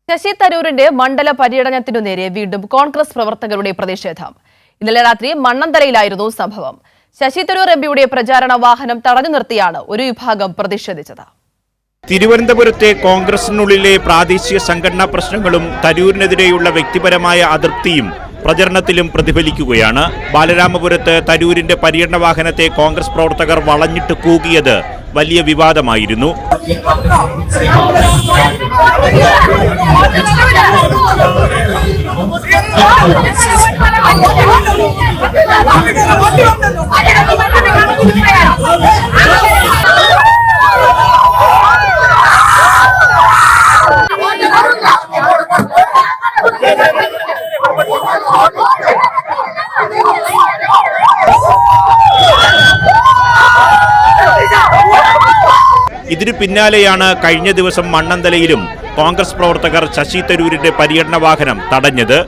ശശി തരൂരിന്റെ മണ്ഡല പര്യടനത്തിനു നേരെ വീണ്ടും കോൺഗ്രസ് പ്രവർത്തകരുടെ പ്രതിഷേധം. ഇന്നലെ രാത്രി മണ്ണന്തലയിലായിരുന്നു സംഭവം. ശശി തരൂർ എംപിയുടെ പ്രചാരണ വാഹനം തടഞ്ഞു നിർത്തിയാണ് ഒരു വിഭാഗം പ്രതിഷേധിച്ചത്. തിരുവനന്തപുരത്തെ കോൺഗ്രസിനുള്ളിലെ പ്രാദേശിക സംഘടനാ പ്രശ്നങ്ങളും തരൂരിനെതിരെയുള്ള വ്യക്തിപരമായ അതൃപ്തിയും പ്രചരണത്തിലും പ്രതിഫലിക്കുകയാണ്. ബാലരാമപുരത്ത് തരൂരിന്റെ പര്യടന വാഹനത്തെ കോൺഗ്രസ് പ്രവർത്തകർ വളഞ്ഞിട്ട് കൂകിയത് വലിയ വിവാദമായിരുന്നു. ഇതിനു പിന്നാലെയാണ് കഴിഞ്ഞ ദിവസം മണ്ണന്തലയിലും കോൺഗ്രസ് പ്രവർത്തകർ ശശി തരൂരിന്റെ പര്യടന വാഹനം തടഞ്ഞത്.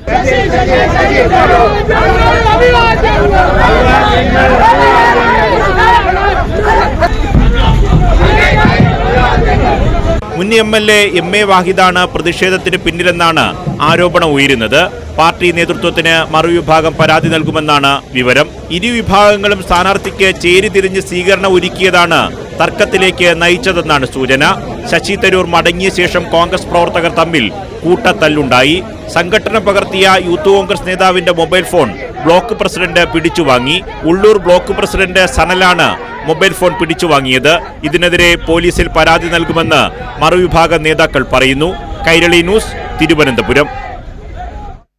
മുൻ MLA MA വാഹിദാണ് പ്രതിഷേധത്തിന് പിന്നിലെന്നാണ് ആരോപണം ഉയരുന്നത്. പാർട്ടി നേതൃത്വത്തിന് മറുവിഭാഗം പരാതി നൽകുമെന്നാണ് വിവരം. ഇരു വിഭാഗങ്ങളും സ്ഥാനാർത്ഥിക്ക് ചേരിതിരിഞ്ഞ് സ്വീകരണം ഒരുക്കിയതാണ് തർക്കത്തിലേക്ക് നയിച്ചതെന്നാണ് സൂചന. ശശി തരൂർ മടങ്ങിയ ശേഷം കോൺഗ്രസ് പ്രവർത്തകർ തമ്മിൽ കൂട്ടത്തല്ലുണ്ടായി. സംഘടന പകർത്തിയ യൂത്ത് കോൺഗ്രസ് നേതാവിന്റെ മൊബൈൽ ഫോൺ ബ്ലോക്ക് പ്രസിഡന്റ് പിടിച്ചുവാങ്ങി. ഉള്ളൂർ ബ്ലോക്ക് പ്രസിഡന്റ് സനലാണ് മൊബൈൽ ഫോൺ പിടിച്ചുവാങ്ങിയത്. ഇതിനെതിരെ പോലീസിൽ പരാതി നൽകുമെന്ന് മറുവിഭാഗം നേതാക്കൾ പറയുന്നു. കൈരളി ന്യൂസ്, തിരുവനന്തപുരം.